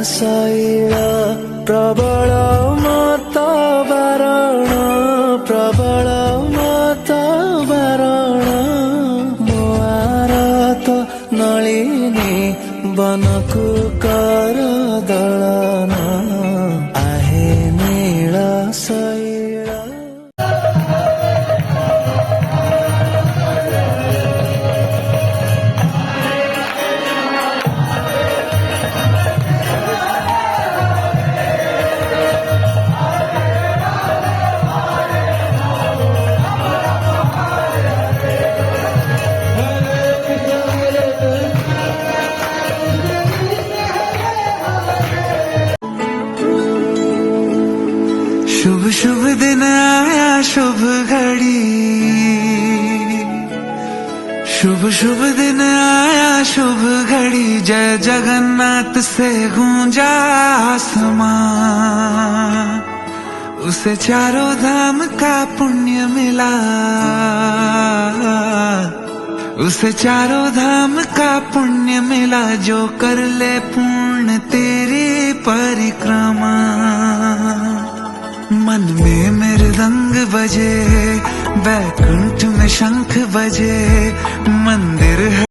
ଶୈଳ ପ୍ରବଳ ମତ ବାରଣ ପ୍ରବଳ ମତ ବାରଣ ମୋ ଆରତ ନଳିନୀ ବନକୁ କର ଦଳନ आहे नीଳ ଶୈଳ। शुभ शुभ दिन आया शुभ घड़ी शुभ शुभ दिन आया शुभ घड़ी जय जगन्नाथ से गूंजा आसमां उसे चारों धाम का पुण्य मिला उसे चारों धाम का पुण्य मिला जो कर ले पूर्ण तेरी परिक्रमा। मन में मृदंग बजे बैकुंठ में शंख बजे मंदिर है